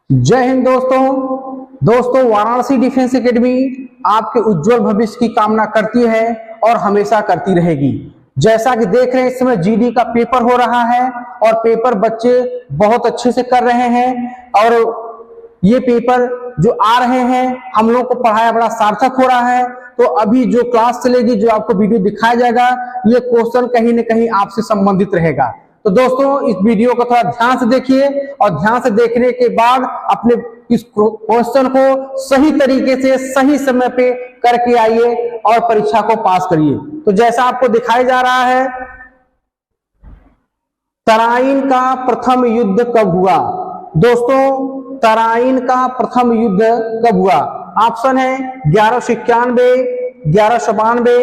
जय हिंद दोस्तों Varanasi defence academy आपके उज्जवल भविष्य की कामना करती है और हमेशा करती रहेगी। जैसा कि देख रहे हैं इस समय जीडी का पेपर हो रहा है और पेपर बच्चे बहुत अच्छे से कर रहे हैं और ये पेपर जो आ रहे हैं हम लोग को पढ़ाया बड़ा सार्थक हो रहा है। तो अभी जो क्लास चलेगी, जो आपको वीडियो दिखाया जाएगा, ये क्वेश्चन कहीं न कहीं आपसे संबंधित रहेगा। तो दोस्तों इस वीडियो को थोड़ा ध्यान से देखिए और ध्यान से देखने के बाद अपने इस क्वेश्चन को सही तरीके से सही समय पे करके आइए और परीक्षा को पास करिए। तो जैसा आपको दिखाया जा रहा है, तराइन का प्रथम युद्ध कब हुआ? दोस्तों तराइन का प्रथम युद्ध कब हुआ? ऑप्शन है 1191, 1192,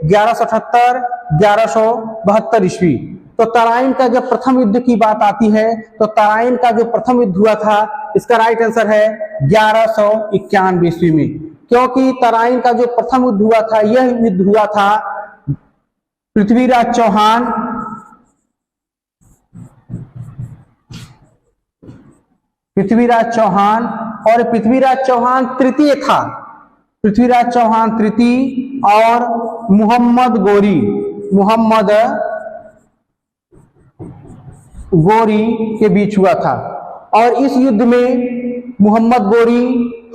1178, 1172 ईस्वी। तो तराइन का जब प्रथम युद्ध की बात आती है तो तराइन का जो प्रथम युद्ध हुआ था, इसका राइट आंसर है 1191 ईस्वी में, क्योंकि तराइन का जो प्रथम युद्ध हुआ था, यह युद्ध हुआ था पृथ्वीराज चौहान और पृथ्वीराज चौहान तृतीय था। पृथ्वीराज चौहान तृतीय और मोहम्मद गोरी के बीच हुआ था और इस युद्ध में मोहम्मद गोरी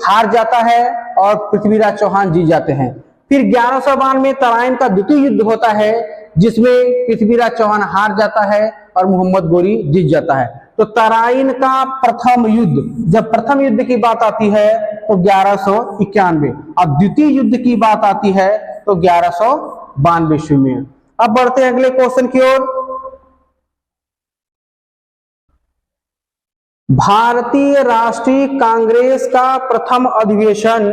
हार जाता है और पृथ्वीराज चौहान जीत जाते हैं। फिर 1192 में तराइन का द्वितीय युद्ध होता है जिसमें पृथ्वीराज चौहान हार जाता है और मोहम्मद गोरी जीत जाता है। तो तराइन का प्रथम युद्ध, जब प्रथम युद्ध की बात आती है तो 1191, अब द्वितीय युद्ध की बात आती है तो 1192 ईस्वी में। अब बढ़ते हैं अगले क्वेश्चन की ओर। भारतीय राष्ट्रीय कांग्रेस का प्रथम अधिवेशन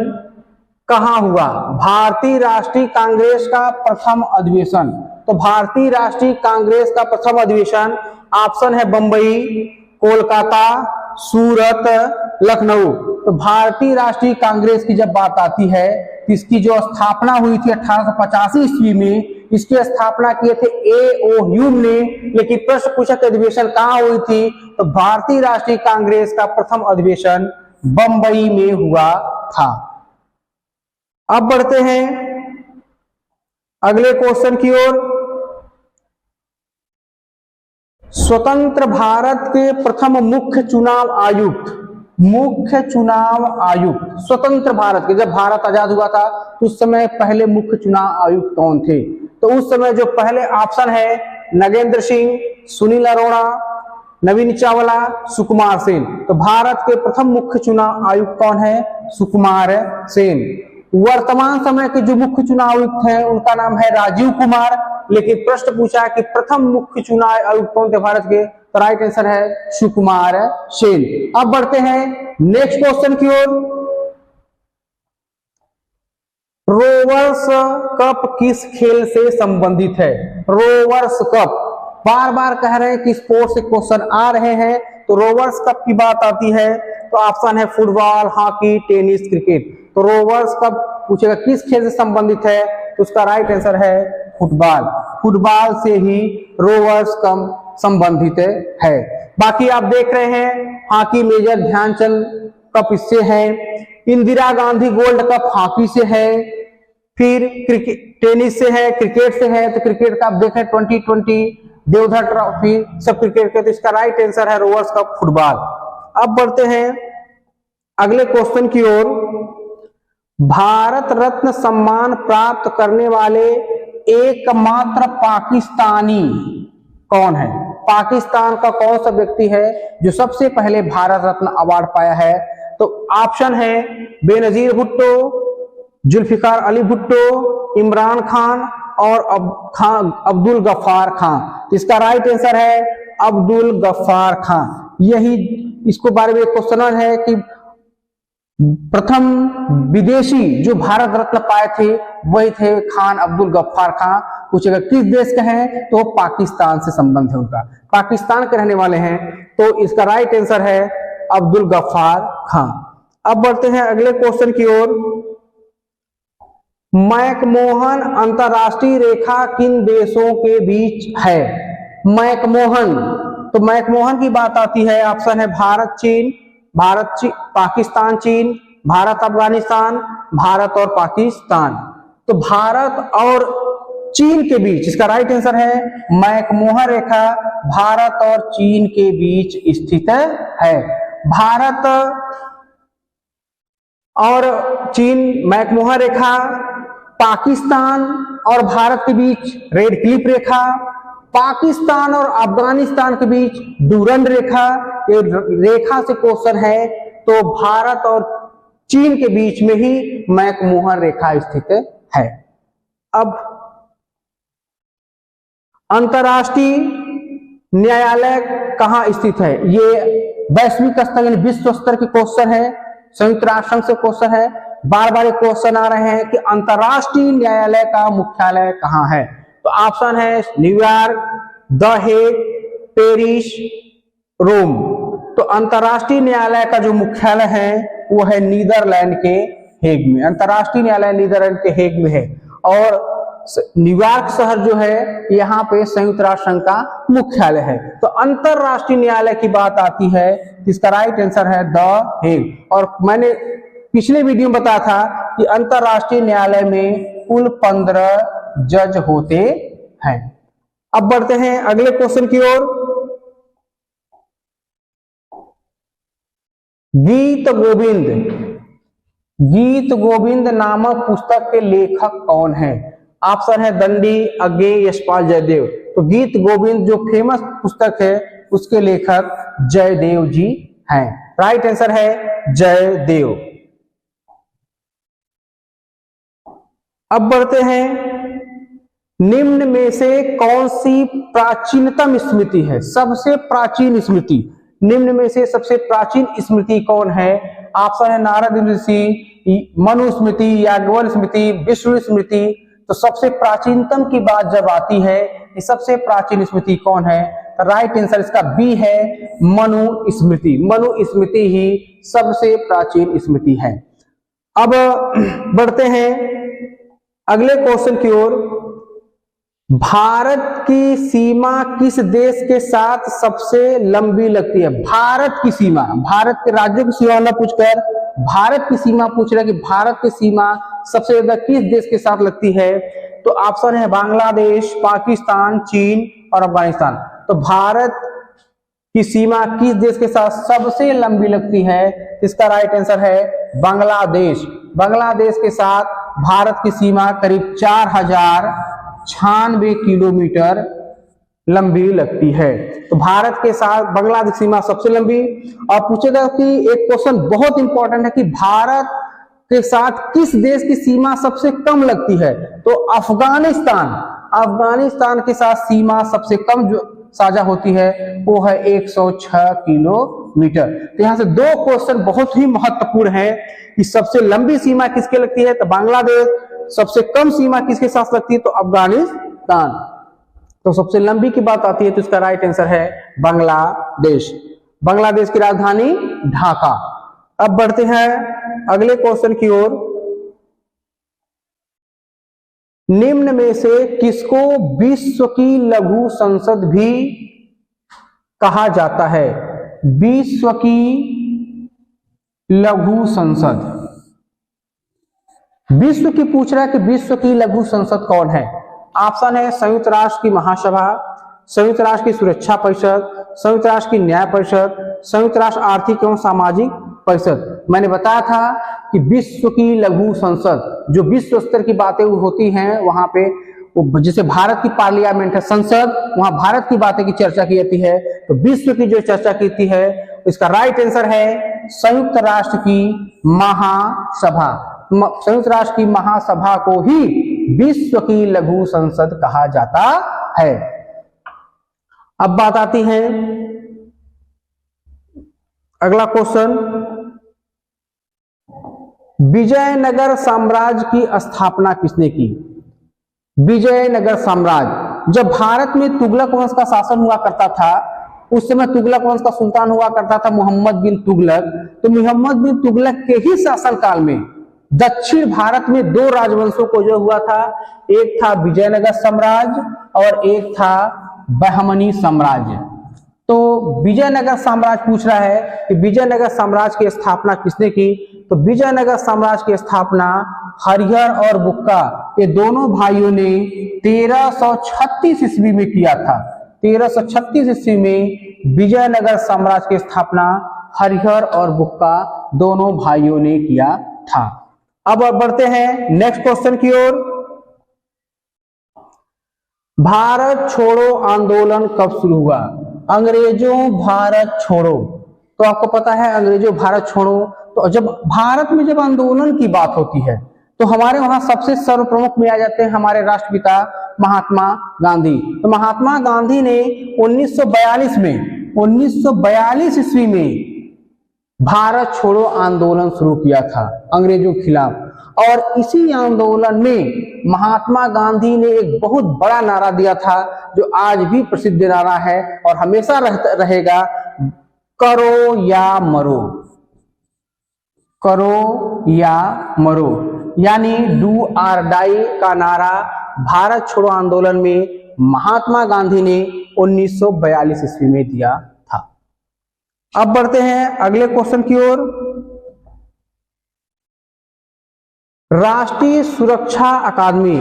कहां हुआ? भारतीय राष्ट्रीय कांग्रेस का प्रथम अधिवेशन, तो भारतीय राष्ट्रीय कांग्रेस का प्रथम अधिवेशन ऑप्शन है बंबई, कोलकाता, सूरत, लखनऊ। तो भारतीय राष्ट्रीय कांग्रेस की जब बात आती है, इसकी जो स्थापना हुई थी 1885 ईस्वी में, इसकी स्थापना किए थे ए.ओ. ह्यूम ने। लेकिन प्रश्न पूछा कि अधिवेशन कहां हुई थी, तो भारतीय राष्ट्रीय कांग्रेस का प्रथम अधिवेशन बंबई में हुआ था। अब बढ़ते हैं अगले क्वेश्चन की ओर। स्वतंत्र भारत के प्रथम मुख्य चुनाव आयुक्त स्वतंत्र भारत के, जब भारत आजाद हुआ था तो उस समय पहले मुख्य चुनाव आयुक्त कौन थे? तो उस समय जो पहले ऑप्शन है नगेंद्र सिंह, सुनील अरोड़ा, नवीन चावला, सुकुमार सेन। तो भारत के प्रथम मुख्य चुनाव आयुक्त कौन है? सुकुमार सेन। वर्तमान समय के जो मुख्य चुनाव आयुक्त हैं उनका नाम है राजीव कुमार। लेकिन प्रश्न पूछा कि प्रथम मुख्य चुनाव आयुक्त कौन थे भारत के, तो राइट आंसर है सुकुमार सेन। अब बढ़ते हैं नेक्स्ट क्वेश्चन की ओर। रोवर्स कप किस खेल से संबंधित है? रोवर्स कप, बार बार कह रहे हैं कि स्पोर्ट्स से क्वेश्चन आ रहे हैं, तो रोवर्स कप की बात आती है तो ऑप्शन है फुटबॉल, हॉकी, टेनिस, क्रिकेट। तो रोवर्स कप पूछेगा किस खेल से संबंधित है, तो उसका राइट आंसर है फुटबॉल। फुटबॉल से ही रोवर्स कप संबंधित है। बाकी आप देख रहे हैं हॉकी मेजर ध्यानचंद कप इससे है, Indira Gandhi gold cup hockey से है, फिर क्रिकेट टेनिस से है, क्रिकेट से है। तो क्रिकेट का आप देखें 2020 देवधर ट्रॉफी सब क्रिकेट के, तो इसका राइट आंसर है रोवर्स कप फुटबॉल। अब बढ़ते हैं अगले क्वेश्चन की ओर। भारत रत्न सम्मान प्राप्त करने वाले एकमात्र पाकिस्तानी कौन है? पाकिस्तान का कौन सा व्यक्ति है जो सबसे पहले भारत रत्न अवार्ड पाया है? तो ऑप्शन है बेनजीर भुट्टो, जुल्फिकार अली भुट्टो, इमरान खान और अब्दुल गफ्फार खान। तो इसका राइट आंसर है अब्दुल गफ्फार खान। यही इसको बारे में क्वेश्चन है कि प्रथम विदेशी जो भारत रत्न पाए थे वही थे खान अब्दुल गफ्फार खान। पूछेगा किस देश के हैं, तो पाकिस्तान से संबंध है उनका, पाकिस्तान के रहने वाले हैं। तो इसका राइट आंसर है अब्दुल गफ्फार खान। अब बढ़ते हैं अगले क्वेश्चन की ओर। मैकमोहन अंतरराष्ट्रीय रेखा किन देशों के बीच है? मैकमोहन, तो मैकमोहन की बात आती है, ऑप्शन है भारत, चीन, पाकिस्तान चीन, भारत अफगानिस्तान, भारत और पाकिस्तान। तो भारत और चीन के बीच, इसका राइट आंसर है मैकमोहन रेखा भारत और चीन के बीच स्थित है। भारत और चीन मैकमोहन रेखा, पाकिस्तान और भारत के बीच रेड क्लिफ रेखा, पाकिस्तान और अफगानिस्तान के बीच डूरंड रेखा। ये रेखा से क्वेश्चन है तो भारत और चीन के बीच में ही मैकमोहन रेखा स्थित है। अब अंतरराष्ट्रीय न्यायालय कहां स्थित है? ये वैश्विक स्तर यानी विश्व स्तर के क्वेश्चन है, संयुक्त राष्ट्र संघ से क्वेश्चन है। बार बार क्वेश्चन आ रहे हैं कि अंतरराष्ट्रीय न्यायालय का मुख्यालय कहां है? तो ऑप्शन है न्यूयॉर्क, द हेग, पेरिस, रोम। तो अंतरराष्ट्रीय न्यायालय का जो मुख्यालय है वो है नीदरलैंड के हेग में। अंतरराष्ट्रीय न्यायालय नीदरलैंड के हेग में है और न्यूयॉर्क शहर जो है यहाँ पे संयुक्त राष्ट्र संघ का मुख्यालय है। तो अंतरराष्ट्रीय न्यायालय की बात आती है, इसका राइट आंसर है द हेग। और मैंने पिछले वीडियो में बताया था कि अंतरराष्ट्रीय न्यायालय में कुल 15 जज होते हैं। अब बढ़ते हैं अगले क्वेश्चन की ओर। गीत गोविंद नामक पुस्तक के लेखक कौन है? ऑप्शन है दंडी, अज्ञे, यशपाल, जयदेव। तो गीत गोविंद जो फेमस पुस्तक है उसके लेखक जयदेव जी हैं। राइट आंसर है जयदेव। अब बढ़ते हैं, निम्न में से कौन सी प्राचीनतम स्मृति है? सबसे प्राचीन स्मृति, निम्न में से सबसे प्राचीन स्मृति कौन है? ऑप्शन है नारद स्मृति, मनु स्मृति, याज्ञवल्क्य स्मृति, विष्णु स्मृति। तो सबसे प्राचीनतम की बात जब आती है कि सबसे प्राचीन स्मृति कौन है, तो राइट आंसर इसका बी है मनु स्मृति। मनु स्मृति ही सबसे प्राचीन स्मृति है। अब बढ़ते हैं अगले क्वेश्चन की ओर। भारत की सीमा किस देश के साथ सबसे लंबी लगती है? भारत की सीमा, भारत के राज्यों की सीमा न पूछकर भारत की सीमा पूछ रहा है कि भारत की सीमा सबसे ज्यादा किस देश के साथ लगती है? तो ऑप्शन है बांग्लादेश, पाकिस्तान, चीन और अफगानिस्तान। तो भारत की सीमा किस देश के साथ सबसे लंबी लगती है? इसका राइट आंसर है बांग्लादेश। बांग्लादेश के साथ भारत की सीमा करीब 4096 किलोमीटर लंबी लगती है। तो भारत के साथ बांग्लादेश सीमा सबसे लंबी। और पूछेगा कि एक क्वेश्चन बहुत इंपॉर्टेंट है कि भारत के साथ किस देश की सीमा सबसे कम लगती है? तो अफगानिस्तान, अफगानिस्तान के साथ सीमा सबसे कम जो साझा होती है वो है 106 किलोमीटर। तो यहाँ से दो क्वेश्चन बहुत ही महत्वपूर्ण है कि सबसे लंबी सीमा किसके लगती है तो बांग्लादेश, सबसे कम सीमा किसके साथ लगती है तो अफगानिस्तान। तो सबसे लंबी की बात आती है तो इसका राइट आंसर है बांग्लादेश। बांग्लादेश की राजधानी ढाका। अब बढ़ते हैं अगले क्वेश्चन की ओर। निम्न में से किसको विश्व की लघु संसद भी कहा जाता है? विश्व की लघु संसद, विश्व की पूछ रहा है कि विश्व की लघु संसद कौन है? ऑप्शन है संयुक्त राष्ट्र की महासभा, संयुक्त राष्ट्र की सुरक्षा परिषद, संयुक्त राष्ट्र की न्याय परिषद, संयुक्त राष्ट्र आर्थिक एवं सामाजिक परिषद। मैंने बताया था कि विश्व की लघु संसद जो विश्व स्तर की बातें होती हैं वहां पे, जैसे भारत की पार्लियामेंट है संसद, वहां भारत की बातें की चर्चा की जाती है। तो विश्व की जो चर्चा की है इसका राइट आंसर है संयुक्त राष्ट्र की महासभा। संयुक्त राष्ट्र की महासभा को ही विश्व की लघु संसद कहा जाता है। अब बात आती है अगला क्वेश्चन, विजयनगर साम्राज्य की स्थापना किसने की? विजयनगर साम्राज्य, जब भारत में तुगलक वंश का शासन हुआ करता था उस समय तुगलक वंश का सुल्तान हुआ करता था मोहम्मद बिन तुगलक। तो मोहम्मद बिन तुगलक के ही शासन काल में दक्षिण भारत में दो राजवंशों को जो हुआ था, एक था विजयनगर साम्राज्य और एक था बहमनी साम्राज्य। तो विजयनगर साम्राज्य पूछ रहा है कि विजयनगर साम्राज्य की स्थापना किसने की। तो विजयनगर साम्राज्य की स्थापना हरिहर और बुक्का ये दोनों भाइयों ने 1336 ईस्वी में किया था। 1336 ईस्वी में विजयनगर साम्राज्य की स्थापना हरिहर और बुक्का दोनों भाइयों ने किया था। अब बढ़ते हैं नेक्स्ट क्वेश्चन की ओर। भारत छोड़ो आंदोलन कब शुरू हुआ। अंग्रेजों भारत छोड़ो, तो आपको पता है अंग्रेजों भारत छोड़ो, तो जब भारत में जब आंदोलन की बात होती है तो हमारे वहां सबसे सर्वप्रमुख में आ जाते हैं हमारे राष्ट्रपिता महात्मा गांधी। तो महात्मा गांधी ने 1942 ईस्वी में भारत छोड़ो आंदोलन शुरू किया था अंग्रेजों के खिलाफ, और इसी आंदोलन में महात्मा गांधी ने एक बहुत बड़ा नारा दिया था जो आज भी प्रसिद्ध नारा है और हमेशा रहेगा, करो या मरो। करो या मरो, यानी डू और डाई का नारा भारत छोड़ो आंदोलन में महात्मा गांधी ने 1942 ईस्वी में दिया था। अब बढ़ते हैं अगले क्वेश्चन की ओर। राष्ट्रीय सुरक्षा अकादमी,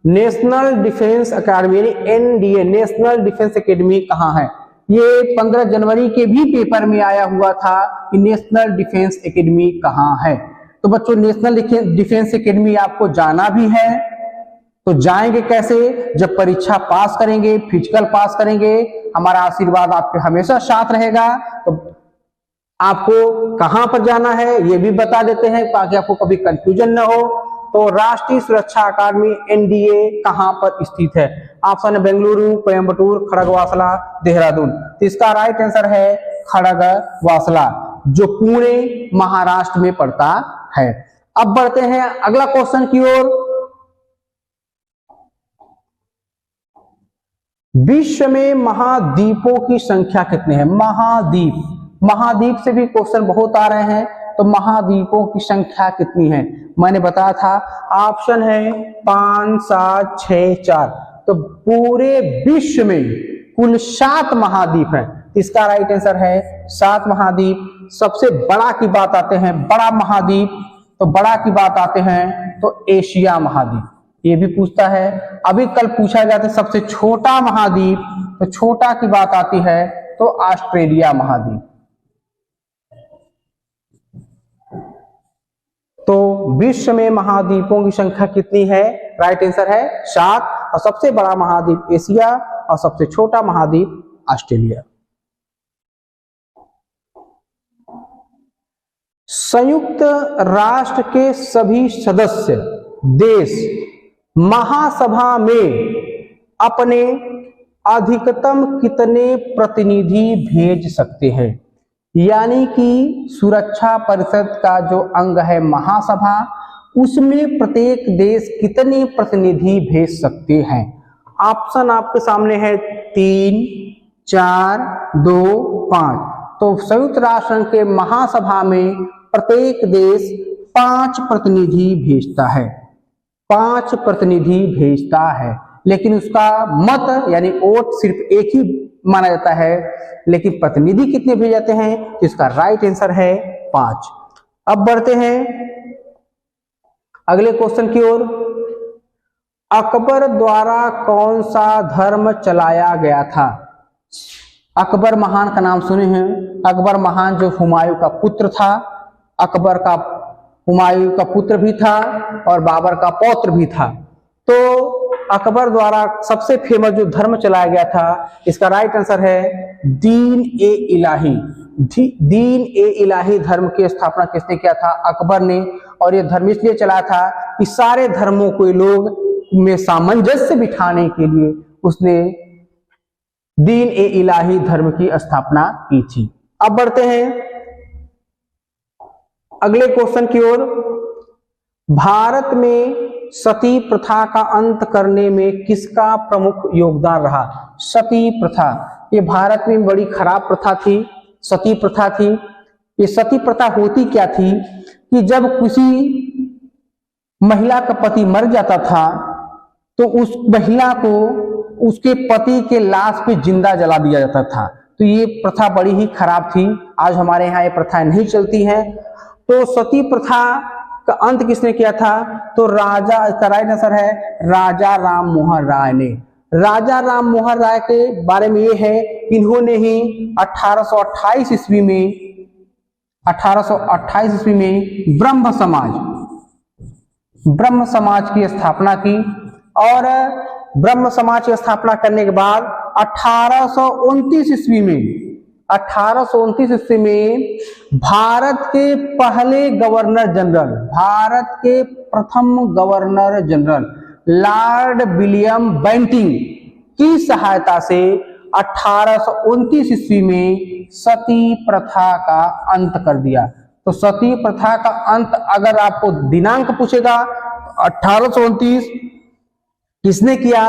नेशनल डिफेंस अकादमी यानी एनडीए, नेशनल डिफेंस अकेडमी कहाँ है। ये 15 जनवरी के भी पेपर में आया हुआ था कि नेशनल डिफेंस एकेडमी कहाँ है। तो बच्चों नेशनल डिफेंस एकेडमी आपको जाना भी है, तो जाएंगे कैसे, जब परीक्षा पास करेंगे, फिजिकल पास करेंगे, हमारा आशीर्वाद आपके हमेशा साथ रहेगा। तो आपको कहां पर जाना है ये भी बता देते हैं ताकि आपको कभी कंफ्यूजन न हो। तो राष्ट्रीय सुरक्षा अकादमी एनडीए कहां पर स्थित है। ऑप्शन है बेंगलुरु, कोयम्बटूर, खड़गवासला, देहरादून। तो इसका राइट आंसर है खड़गवासला, जो पुणे महाराष्ट्र में पड़ता है। अब बढ़ते हैं अगला क्वेश्चन की ओर। विश्व में महाद्वीपों की संख्या कितनी है। महाद्वीप, महाद्वीप से भी क्वेश्चन बहुत आ रहे हैं, तो महाद्वीपों की संख्या कितनी है। मैंने बताया था ऑप्शन है 5, 7, 6, 4। तो पूरे विश्व में कुल 7 महाद्वीप हैं। इसका राइट आंसर है 7 महाद्वीप। सबसे बड़ा की बात आते हैं, बड़ा महाद्वीप, तो बड़ा की बात आते हैं तो एशिया महाद्वीप, ये भी पूछता है। अभी कल पूछा गया था सबसे छोटा महाद्वीप, तो छोटा की बात आती है तो ऑस्ट्रेलिया महाद्वीप। तो विश्व में महाद्वीपों की संख्या कितनी है, राइट आंसर है 7, और सबसे बड़ा महाद्वीप एशिया और सबसे छोटा महाद्वीप ऑस्ट्रेलिया। संयुक्त राष्ट्र के सभी सदस्य देश महासभा में अपने अधिकतम कितने प्रतिनिधि भेज सकते हैं। यानी कि सुरक्षा परिषद का जो अंग है महासभा, उसमें प्रत्येक देश कितने प्रतिनिधि भेज सकते हैं। ऑप्शन आपके सामने है 3, 4, 2, 5। तो संयुक्त राष्ट्र संघ के महासभा में प्रत्येक देश 5 प्रतिनिधि भेजता है, 5 प्रतिनिधि भेजता है। लेकिन उसका मत यानी वोट सिर्फ एक ही माना जाता है, लेकिन प्रतिनिधि कितने भेजे जाते हैं, तो इसका राइट आंसर है 5। अब बढ़ते हैं अगले क्वेश्चन की ओर। अकबर द्वारा कौन सा धर्म चलाया गया था। अकबर महान का नाम सुने हैं। अकबर महान जो हुमायूं का पुत्र था, अकबर का हुमायूं का पुत्र भी था और बाबर का पौत्र भी था। तो अकबर द्वारा सबसे फेमस जो धर्म चलाया गया था, इसका राइट आंसर है दीन ए इलाही। दीन ए इलाही धर्म की स्थापना किसने किया था, अकबर ने। और ये धर्म इसलिए चलाया था कि सारे धर्मों को लोग में सामंजस्य बिठाने के लिए उसने दीन ए इलाही धर्म की स्थापना की थी। अब बढ़ते हैं अगले क्वेश्चन की ओर। भारत में सती प्रथा का अंत करने में किसका प्रमुख योगदान रहा। सती प्रथा, ये भारत में बड़ी खराब प्रथा थी, सती प्रथा थी। ये सती प्रथा होती क्या थी कि जब किसी महिला का पति मर जाता था तो उस महिला को उसके पति के लाश पे जिंदा जला दिया जाता था। तो ये प्रथा बड़ी ही खराब थी। आज हमारे यहाँ ये प्रथा नहीं चलती है। तो सती प्रथा का अंत किसने किया था? तो राजा, इसका राइट आंसर है राजा राम मोहन राय ने। राजा राम मोहन राय के बारे में ये है कि इन्होंने ही 1828 ईस्वी में ब्रह्म समाज की स्थापना की। और ब्रह्म समाज की स्थापना करने के बाद 1829 ईस्वी में भारत के पहले गवर्नर जनरल, भारत के प्रथम governor general Lord William Bentinck की सहायता से 1829 ईस्वी में सती प्रथा का अंत कर दिया। तो सती प्रथा का अंत अगर आपको दिनांक पूछेगा 1829 किसने किया?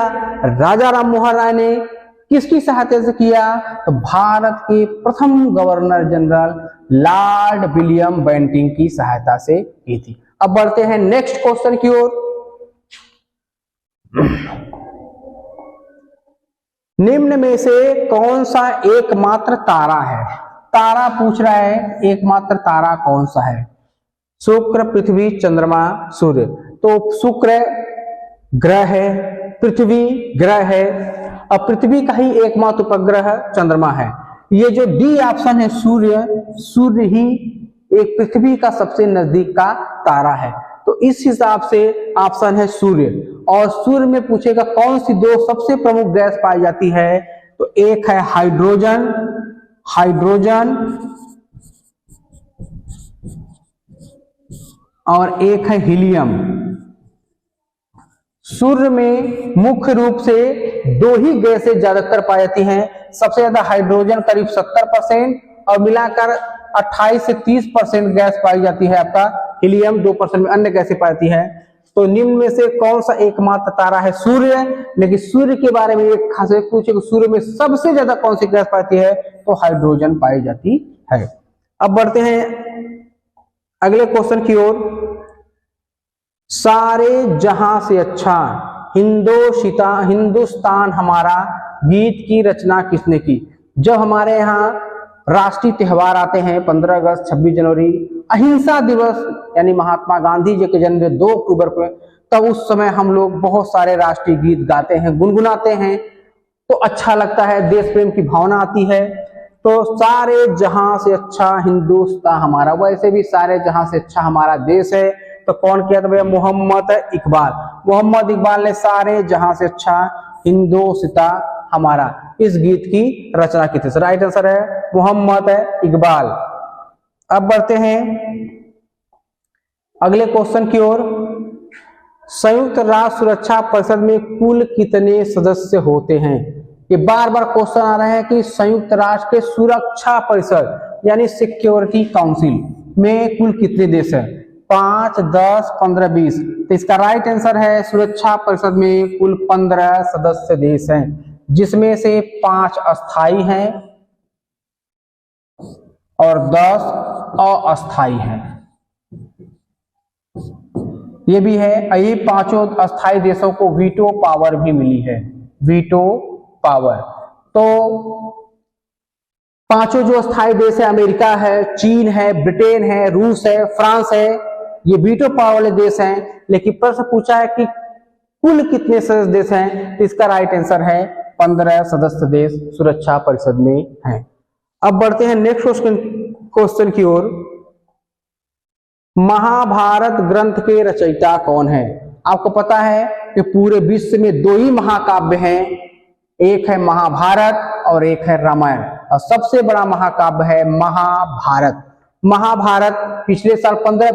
राजा राम मोहन राय ने। किसकी सहायता से किया? तो भारत के प्रथम governor general Lord William Bentinck की सहायता से की थी। अब बढ़ते हैं नेक्स्ट क्वेश्चन की ओर। निम्न में से कौन सा एकमात्र तारा है? तारा पूछ रहा है, एकमात्र तारा कौन सा है? शुक्र, पृथ्वी, चंद्रमा, सूर्य। तो शुक्र ग्रह है, पृथ्वी ग्रह है, और पृथ्वी का ही एकमात्र उपग्रह चंद्रमा है। ये जो डी ऑप्शन है सूर्य ही एक पृथ्वी का सबसे नजदीक का तारा है। तो इस हिसाब से ऑप्शन है सूर्य। और सूर्य में पूछेगा कौन सी दो सबसे प्रमुख गैस पाई जाती है? तो एक है हाइड्रोजन और एक है हीलियम। सूर्य में मुख्य रूप से दो ही गैसें ज्यादातर पाई जाती हैं। सबसे ज्यादा हाइड्रोजन करीब 70% और मिलाकर 28 से 30% गैस पाई जाती है। आपका हीलियम 2% में अन्य गैसें पाई जाती है। तो निम्न में से कौन सा एकमात्र तारा है? सूर्य। लेकिन सूर्य के बारे में एक खास पूछे कि सूर्य में सबसे ज्यादा कौन सी गैस पाई जाती है? तो हाइड्रोजन पाई जाती है। अब बढ़ते हैं अगले क्वेश्चन की ओर। सारे जहां से अच्छा हिंदुस्तान हमारा गीत की रचना किसने की? जब हमारे यहाँ राष्ट्रीय त्योहार आते हैं 15 अगस्त, 26 जनवरी, अहिंसा दिवस यानी महात्मा गांधी जी के जन्मदिन 2 अक्टूबर को, तब उस समय हम लोग बहुत सारे राष्ट्रीय गीत गाते हैं, गुनगुनाते हैं, तो अच्छा लगता है, देश प्रेम की भावना आती है। तो सारे जहां से अच्छा हिंदुस्तान हमारा, वैसे भी सारे जहां से अच्छा हमारा देश है। तो कौन किया था भैया? मोहम्मद इकबाल ने सारे जहां से अच्छा हिंदुस्तान हमारा इस गीत की रचना की थी। राइट आंसर है मोहम्मद इकबाल। अब बढ़ते हैं अगले क्वेश्चन की ओर। संयुक्त राष्ट्र सुरक्षा परिषद में कुल कितने सदस्य होते हैं? ये बार बार क्वेश्चन आ रहे हैं कि संयुक्त राष्ट्र के सुरक्षा परिषद यानी सिक्योरिटी काउंसिल में कुल कितने देश हैं? 5, 10, 15, 20। तो इसका राइट आंसर है सुरक्षा परिषद में कुल 15 सदस्य देश हैं, जिसमें से 5 अस्थाई हैं और 10 अस्थाई हैं। ये भी है, ये 5 अस्थाई देशों को वीटो पावर भी मिली है, वीटो पावर। तो 5 जो अस्थाई देश है, अमेरिका है, चीन है, ब्रिटेन है, रूस है, फ्रांस है, ये वीटो पावर वाले देश हैं। लेकिन प्रश्न पूछा है कि कुल कितने सदस्य देश हैं? तो इसका राइट आंसर है 15 सदस्य देश सुरक्षा परिषद में हैं। अब बढ़ते हैं नेक्स्ट क्वेश्चन की ओर। महाभारत ग्रंथ के रचयिता कौन है? आपको पता है कि पूरे विश्व में 2 ही महाकाव्य हैं, एक है महाभारत और एक है रामायण, और सबसे बड़ा महाकाव्य है महाभारत। महाभारत पिछले साल 15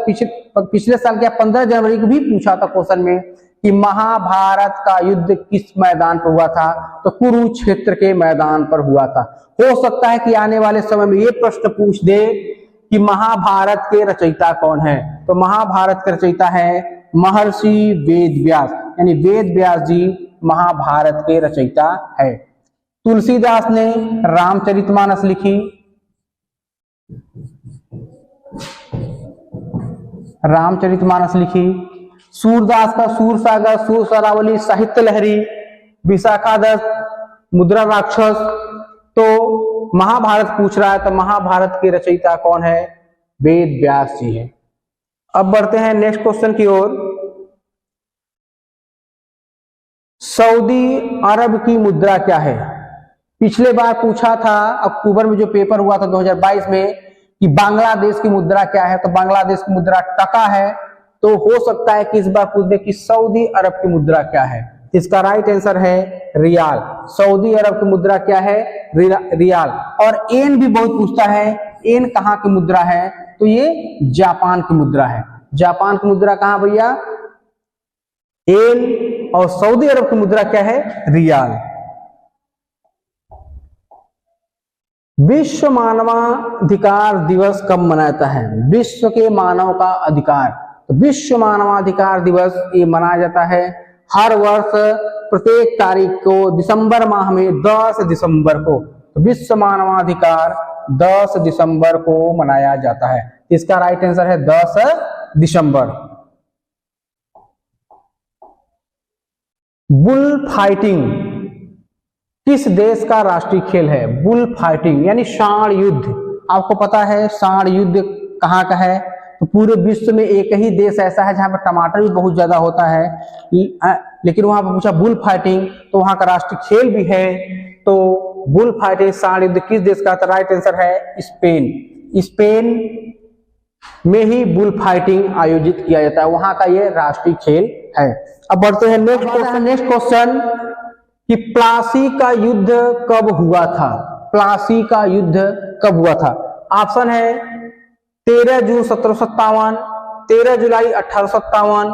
जनवरी को भी पूछा था क्वेश्चन में कि महाभारत का युद्ध किस मैदान पर हुआ था? तो कुरुक्षेत्र के मैदान पर हुआ था। हो सकता है कि आने वाले समय में ये प्रश्न पूछ दे कि महाभारत के रचयिता कौन है? तो महाभारत के रचयिता है महर्षि वेद व्यास, यानी वेद व्यास जी महाभारत के रचयिता है। तुलसीदास ने रामचरितमानस लिखी, सूरदास का सूरसागर, सूरसरावली, साहित्य लहरी, विशाखादत्त, मुद्रा राक्षस, तो महाभारत पूछ रहा है, तो महाभारत के रचयिता कौन है? वेद व्यास जी है। अब बढ़ते हैं नेक्स्ट क्वेश्चन की ओर। सऊदी अरब की मुद्रा क्या है? पिछले बार पूछा था अक्टूबर में जो पेपर हुआ था 2022 में कि बांग्लादेश की मुद्रा क्या है, तो बांग्लादेश की मुद्रा टका है। तो हो सकता है कि इस बार पूछ दे कि सऊदी अरब की मुद्रा क्या है। इसका राइट आंसर है रियाल। सऊदी अरब की मुद्रा क्या है? रियाल। और एन भी बहुत पूछता है, एन कहाँ की मुद्रा है? तो ये जापान की मुद्रा है। जापान की मुद्रा कहाँ भैया? एन। और सऊदी अरब की मुद्रा क्या है? रियाल। विश्व मानवाधिकार दिवस कब मनाया जाता है? विश्व के मानव का अधिकार, तो विश्व मानवाधिकार दिवस ये मनाया जाता है हर वर्ष प्रत्येक तारीख को, दिसंबर माह में 10 दिसंबर को। तो विश्व मानवाधिकार 10 दिसंबर को मनाया जाता है। इसका राइट आंसर है 10 दिसंबर। बुल फाइटिंग किस देश का राष्ट्रीय खेल है? बुल फाइटिंग यानी सांड युद्ध। आपको पता है सांड युद्ध कहाँ का है? तो पूरे विश्व में एक ही देश ऐसा है जहां पर टमाटर भी बहुत ज्यादा होता है, लेकिन वहां पर पूछा बुल फाइटिंग, तो वहां का राष्ट्रीय खेल भी है। तो बुल फाइटिंग सांड युद्ध किस देश का? तो राइट आंसर है स्पेन। स्पेन में ही बुल फाइटिंग आयोजित किया जाता है, वहां का ये राष्ट्रीय खेल है। अब बढ़ते हैं नेक्स्ट क्वेश्चन कि प्लासी का युद्ध कब हुआ था? प्लासी का युद्ध कब हुआ था? ऑप्शन है 13 जून 1757, 13 जुलाई 1857,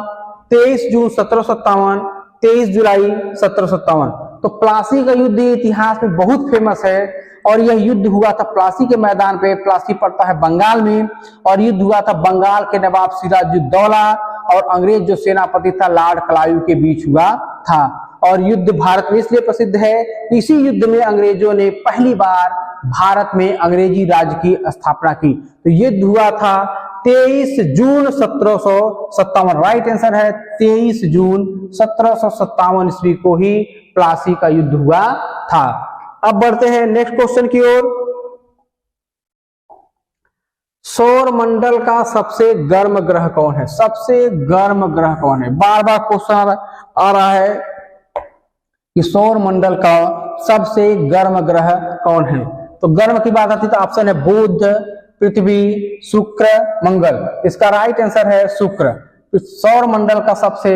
23 जून 1757, 23 जुलाई 1757। तो प्लासी का युद्ध इतिहास में बहुत फेमस है और यह युद्ध हुआ था प्लासी के मैदान पे। प्लासी पड़ता है बंगाल में और युद्ध हुआ था बंगाल के नवाब सिराजुद्दौला और अंग्रेज जो सेनापति था लॉर्ड क्लाइव के बीच हुआ था। और युद्ध भारत में इसलिए प्रसिद्ध है, इसी युद्ध में अंग्रेजों ने पहली बार भारत में अंग्रेजी राज की स्थापना की। तो युद्ध हुआ था 23 जून 1757। राइट आंसर है 23 जून 1757 ईस्वी को ही प्लासी का युद्ध हुआ था। अब बढ़ते हैं नेक्स्ट क्वेश्चन की ओर। सौर मंडल का सबसे गर्म ग्रह कौन है? सबसे गर्म ग्रह कौन है? बार बार क्वेश्चन आ रहा है कि सौर मंडल का सबसे गर्म ग्रह कौन है? तो गर्म की बात आती है तो ऑप्शन है बुध, पृथ्वी, शुक्र, मंगल। इसका राइट आंसर है शुक्र। तो सौर मंडल का सबसे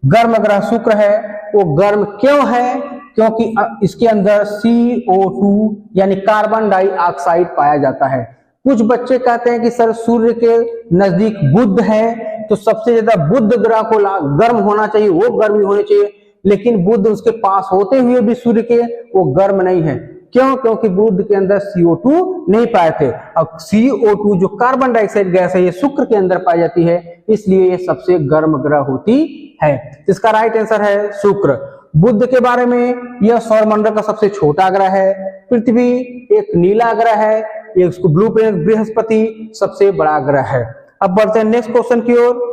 गर्म ग्रह शुक्र है। वो गर्म क्यों है? क्योंकि इसके अंदर CO2 यानी कार्बन डाइऑक्साइड पाया जाता है। कुछ बच्चे कहते हैं कि सर सूर्य के नजदीक बुध है तो सबसे ज्यादा बुध ग्रह को गर्म होना चाहिए, वो गर्मी होनी चाहिए, लेकिन बुध उसके पास होते हुए भी सूर्य के वो गर्म नहीं है। क्यों? क्योंकि बुध के अंदर CO2 नहीं पाए थे। अब CO2 जो कार्बन डाइऑक्साइड गैस है ये शुक्र के अंदर पाई जाती है, इसलिए ये सबसे गर्म ग्रह होती है। इसका राइट आंसर है शुक्र। बुध के बारे में, यह सौरमंडल का सबसे छोटा ग्रह है। पृथ्वी एक नीला ग्रह है, ये उसको ब्लू प्लैनेट बृहस्पति सबसे बड़ा ग्रह है। अब बढ़ते हैं नेक्स्ट क्वेश्चन की ओर।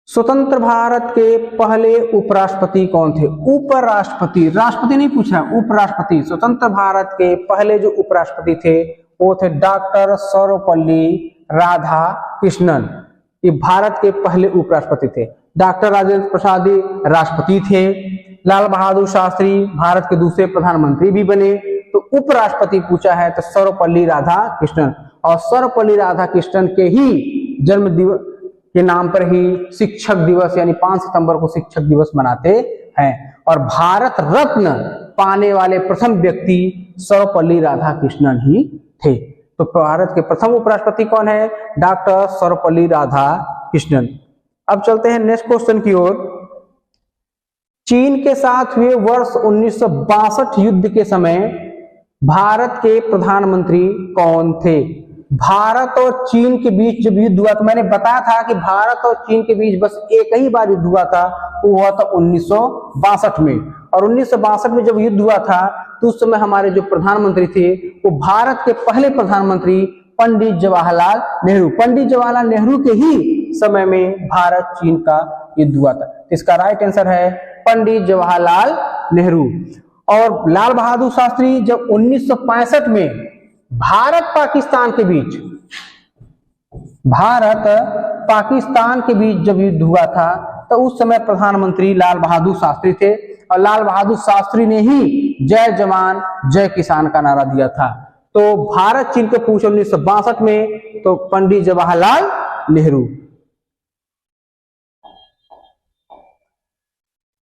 स्वतंत्र भारत के पहले उपराष्ट्रपति कौन थे? उपराष्ट्रपति, राष्ट्रपति नहीं पूछ रहा, उपराष्ट्रपति। स्वतंत्र भारत के पहले जो उपराष्ट्रपति थे वो थे डॉक्टर सर्वपल्ली राधाकृष्णन। ये भारत के पहले उपराष्ट्रपति थे। डॉक्टर राजेंद्र प्रसाद राष्ट्रपति थे। लाल बहादुर शास्त्री भारत के दूसरे प्रधानमंत्री भी बने। तो उपराष्ट्रपति पूछा है तो सर्वपल्ली राधाकृष्णन। और सर्वपल्ली राधाकृष्णन के ही जन्म दिवस के नाम पर ही शिक्षक दिवस यानी 5 सितंबर को शिक्षक दिवस मनाते हैं। और भारत रत्न पाने वाले प्रथम व्यक्ति सर्वपल्ली राधाकृष्णन ही थे। तो भारत के प्रथम उपराष्ट्रपति कौन है? डॉक्टर सर्वपल्ली राधाकृष्णन। अब चलते हैं नेक्स्ट क्वेश्चन की ओर। चीन के साथ हुए वर्ष 1962 युद्ध के समय भारत के प्रधानमंत्री कौन थे? भारत और चीन के बीच जब युद्ध हुआ तो मैंने बताया था कि भारत और चीन के बीच बस एक ही बार युद्ध हुआ था, वो हुआ था 1962 में। और 1962 में जब युद्ध हुआ था तो उस समय हमारे जो प्रधानमंत्री थे वो भारत के पहले प्रधानमंत्री पंडित जवाहरलाल नेहरू। पंडित जवाहरलाल नेहरू के ही समय में भारत चीन का युद्ध हुआ था। इसका राइट आंसर है पंडित जवाहरलाल नेहरू। और लाल बहादुर शास्त्री जब 1965 में भारत पाकिस्तान के बीच जब युद्ध हुआ था, तो उस समय प्रधानमंत्री लाल बहादुर शास्त्री थे और लाल बहादुर शास्त्री ने ही जय जवान जय किसान का नारा दिया था। तो भारत चीन को पूछे 1962 में, तो पंडित जवाहरलाल नेहरू।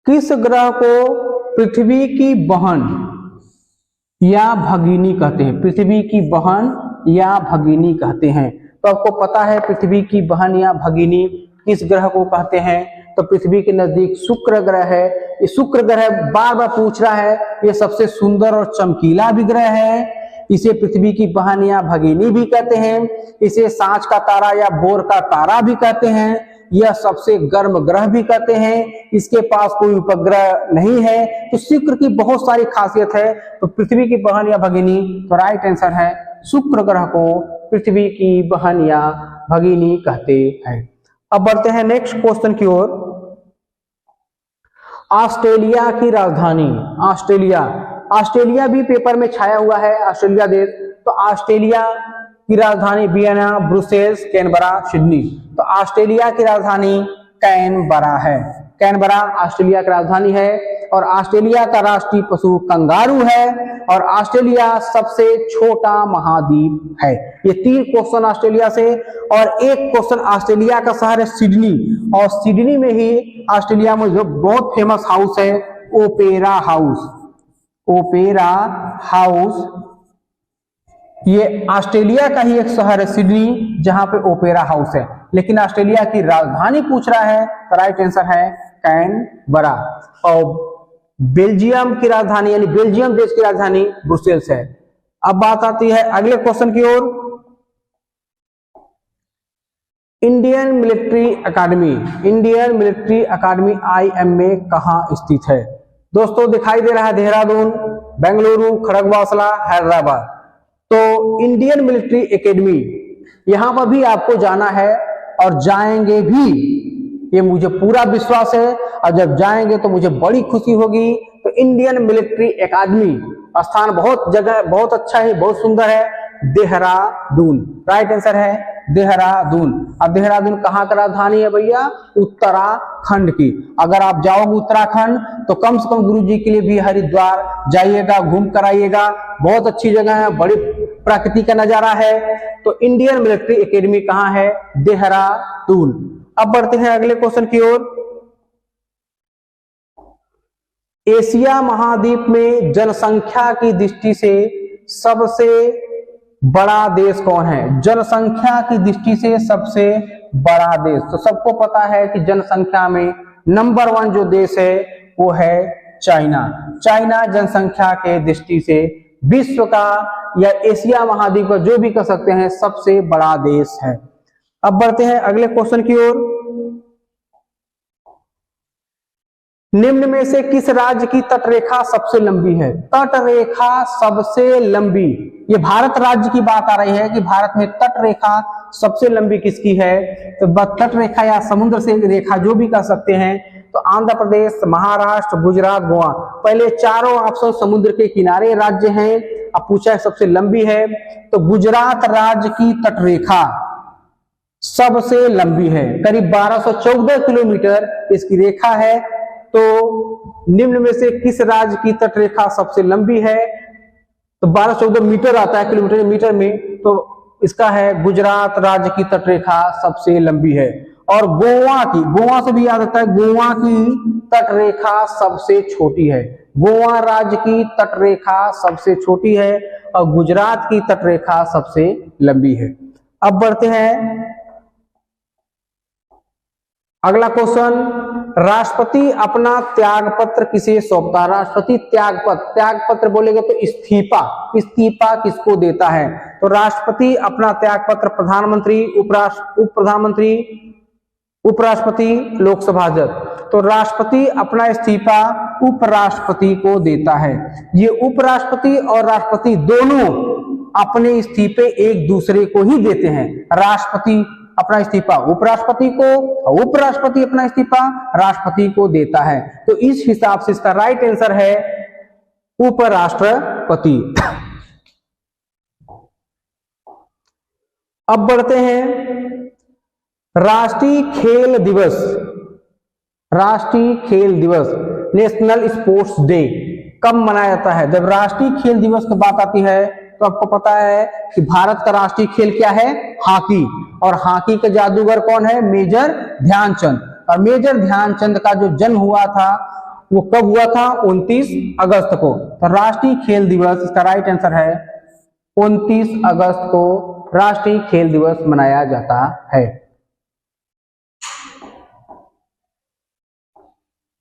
किस ग्रह को पृथ्वी की बहन या भगिनी कहते हैं? पृथ्वी की बहन या भगिनी कहते हैं। तो आपको पता है पृथ्वी की बहन या भगिनी किस ग्रह को कहते हैं? तो पृथ्वी के नजदीक शुक्र ग्रह है। ये शुक्र ग्रह बार बार पूछ रहा है, ये सबसे सुंदर और चमकीला भी ग्रह है। इसे पृथ्वी की बहन या भगिनी भी कहते हैं। इसे सांझ का तारा या भोर का तारा भी कहते हैं। यह सबसे गर्म ग्रह भी कहते हैं। इसके पास कोई उपग्रह नहीं है। तो शुक्र की बहुत सारी खासियत है। तो पृथ्वी की बहन या भगिनी, तो राइट आंसर है शुक्र ग्रह को पृथ्वी की बहन या भगिनी कहते हैं। अब बढ़ते हैं नेक्स्ट क्वेश्चन की ओर। ऑस्ट्रेलिया की राजधानी, ऑस्ट्रेलिया भी पेपर में छाया हुआ है, ऑस्ट्रेलिया देश। तो ऑस्ट्रेलिया की राजधानी वियना, ब्रुसेल्स, कैनबरा, सिडनी। तो ऑस्ट्रेलिया की राजधानी कैनबरा है। कैनबरा ऑस्ट्रेलिया की राजधानी है और ऑस्ट्रेलिया का राष्ट्रीय पशु कंगारू है और ऑस्ट्रेलिया सबसे छोटा महाद्वीप है। ये 3 क्वेश्चन ऑस्ट्रेलिया से और एक क्वेश्चन ऑस्ट्रेलिया का शहर है सिडनी। और सिडनी में ही ऑस्ट्रेलिया में जो बहुत फेमस हाउस है ओपेरा हाउस। ये ऑस्ट्रेलिया का ही एक शहर है सिडनी, जहां पे ओपेरा हाउस है। लेकिन ऑस्ट्रेलिया की राजधानी पूछ रहा है, तो राइट आंसर है कैनबरा। और बेल्जियम की राजधानी यानी बेल्जियम देश की राजधानी ब्रुसेल्स है। अब बात आती है अगले क्वेश्चन की ओर। इंडियन मिलिट्री अकादमी IMA कहां स्थित है? दोस्तों दिखाई दे रहा है देहरादून, बेंगलुरु, खड़गवासला, हैदराबाद। तो इंडियन मिलिट्री एकेडमी, यहां पर भी आपको जाना है और जाएंगे भी, ये मुझे पूरा विश्वास है। और जब जाएंगे तो मुझे बड़ी खुशी होगी। तो इंडियन मिलिट्री एकेडमी स्थान बहुत अच्छा है, बहुत सुंदर है, देहरादून। राइट आंसर है देहरादून। अब देहरादून कहाँ का राजधानी है भैया? उत्तराखंड की। अगर आप जाओगे उत्तराखंड तो कम से कम गुरुजी के लिए भी हरिद्वार जाइएगा, घूम कर आइएगा। बहुत अच्छी जगह है, बड़ी प्रकृति का नजारा है। तो इंडियन मिलिट्री एकेडमी कहाँ है? देहरादून। अब बढ़ते हैं अगले क्वेश्चन की ओर। एशिया महाद्वीप में जनसंख्या की दृष्टि से सबसे बड़ा देश कौन है? जनसंख्या की दृष्टि से सबसे बड़ा देश, तो सबको पता है कि जनसंख्या में नंबर 1 जो देश है वो है चाइना। चाइना जनसंख्या के दृष्टि से विश्व का या एशिया महाद्वीप का जो भी कह सकते हैं सबसे बड़ा देश है। अब बढ़ते हैं अगले क्वेश्चन की ओर। निम्न में से किस राज्य की तटरेखा सबसे लंबी है? तटरेखा सबसे लंबी, ये भारत राज्य की बात आ रही है कि भारत में तटरेखा सबसे लंबी किसकी है? तो तटरेखा या समुद्र से रेखा जो भी कह सकते हैं, तो आंध्र प्रदेश, महाराष्ट्र, गुजरात, गोवा। पहले चारों ऑप्शन समुद्र के किनारे राज्य हैं। अब पूछा है सबसे लंबी है, तो गुजरात राज्य की तटरेखा सबसे लंबी है, करीब 1214 किलोमीटर इसकी रेखा है। तो निम्न में से किस राज्य की तटरेखा सबसे लंबी है? तो 1214 मीटर आता है किलोमीटर मीटर में, तो इसका है गुजरात राज्य की तटरेखा सबसे लंबी है। और गोवा से भी याद आता है, गोवा की तटरेखा सबसे छोटी है। गोवा राज्य की तटरेखा सबसे छोटी है और गुजरात की तटरेखा सबसे लंबी है। अब बढ़ते हैं अगला क्वेश्चन। राष्ट्रपति अपना त्याग पत्र किसे सौंपता? राष्ट्रपति त्याग पत्र बोलेंगे तो इस्तीफा किसको देता है? तो राष्ट्रपति अपना त्याग पत्र प्रधानमंत्री, उप प्रधानमंत्री, उपराष्ट्रपति, लोकसभा अध्यक्ष। तो राष्ट्रपति अपना इस्तीफा उपराष्ट्रपति को देता है। ये उपराष्ट्रपति और राष्ट्रपति दोनों अपने इस्तीफे एक दूसरे को ही देते हैं। राष्ट्रपति अपना इस्तीफा उपराष्ट्रपति को, उपराष्ट्रपति अपना इस्तीफा राष्ट्रपति को देता है। तो इस हिसाब से इसका राइट आंसर है उपराष्ट्रपति। अब बढ़ते हैं राष्ट्रीय खेल दिवस। राष्ट्रीय खेल दिवस, नेशनल स्पोर्ट्स डे कब मनाया जाता है? जब राष्ट्रीय खेल दिवस की बात आती है तो आपको पता है कि भारत का राष्ट्रीय खेल क्या है? हॉकी। और हॉकी के जादूगर कौन है? मेजर ध्यानचंद। और मेजर ध्यानचंद का जो जन्म हुआ था वो कब हुआ था? 29 अगस्त को। तो राष्ट्रीय खेल दिवस, इसका राइट आंसर है 29 अगस्त को राष्ट्रीय खेल दिवस मनाया जाता है।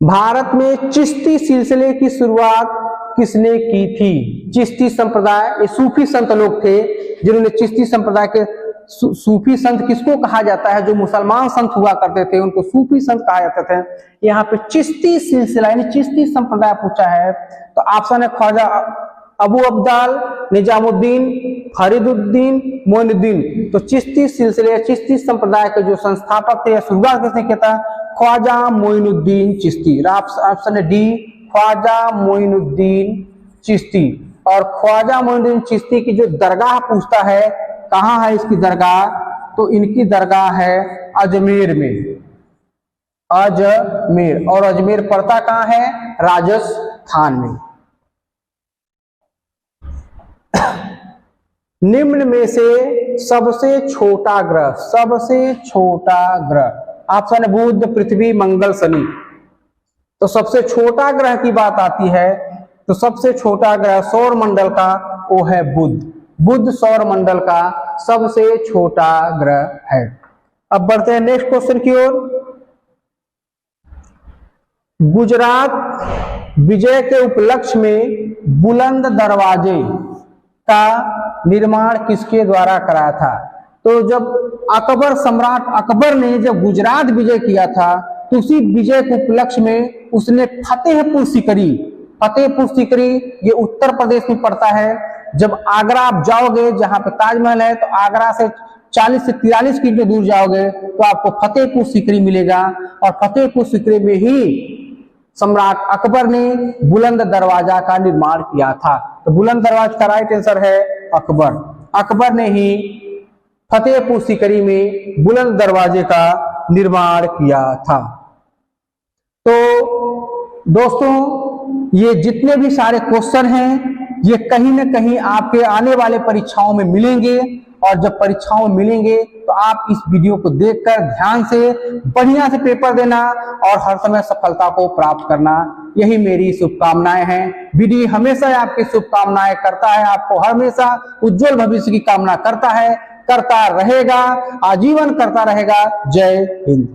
भारत में चिश्ती सिलसिले की शुरुआत किसने की थी? चिश्ती संप्रदाय, ये सूफी संत लोग थे जिन्होंने चिश्ती संप्रदाय के, सूफी संत किसको कहा जाता है? जो मुसलमान संत हुआ करते थे उनको सूफी संत कहा जाता था। यहाँ पे चिश्ती सिलसिला यानी चिश्ती संप्रदाय पूछा है तो ऑप्शन है ख्वाजा अबू अब्दाल, निजामुद्दीन, फरीदुद्दीन, मोइनुद्दीन। तो चिश्ती सिलसिले, चिश्ती संप्रदाय के जो संस्थापक थे या शुरुआत किसने किया था? ख्वाजा मोइनुद्दीन चिश्ती। ऑप्शन है डी, ख्वाजा मोइनुद्दीन चिश्ती। और ख्वाजा मोइनुद्दीन चिश्ती की जो दरगाह पूछता है, कहाँ है इसकी दरगाह? तो इनकी दरगाह है अजमेर में, अजमेर। और अजमेर पड़ता कहाँ है? राजस्थान में। निम्न में से सबसे छोटा ग्रह, सबसे छोटा ग्रह, ऑप्शन है बुध, पृथ्वी, मंगल, शनि। तो सबसे छोटा ग्रह की बात आती है तो सबसे छोटा ग्रह सौर मंडल का वो है बुध। बुध सौर मंडल का सबसे छोटा ग्रह है। अब बढ़ते हैं नेक्स्ट क्वेश्चन की ओर। गुजरात विजय के उपलक्ष्य में बुलंद दरवाजे का निर्माण किसके द्वारा कराया था? तो जब अकबर, सम्राट अकबर ने जब गुजरात विजय किया था तो उसी विजय के उपलक्ष्य में उसने फतेहपुर सीकरी, फतेहपुर सीकरी ये उत्तर प्रदेश में पड़ता है। जब आगरा आप जाओगे जहां पे ताजमहल है तो आगरा से 40 से 43 किलोमीटर दूर जाओगे तो आपको फतेहपुर सीकरी मिलेगा। और फतेहपुर सीकरी में ही सम्राट अकबर ने बुलंद दरवाजा का निर्माण किया था। तो बुलंद दरवाजा का राइट आंसर है अकबर। अकबर ने ही फतेहपुर सीकरी में बुलंद दरवाजे का निर्माण किया था। तो दोस्तों ये जितने भी सारे क्वेश्चन हैं ये कहीं ना कहीं आपके आने वाले परीक्षाओं में मिलेंगे। और जब परीक्षाओं में मिलेंगे तो आप इस वीडियो को देखकर ध्यान से बढ़िया से पेपर देना और हर समय सफलता को प्राप्त करना, यही मेरी शुभकामनाएं हैं। वीडियो हमेशा आपकी शुभकामनाएं करता है, आपको हमेशा उज्जवल भविष्य की कामना करता है, करता रहेगा, आजीवन करता रहेगा। जय हिंद।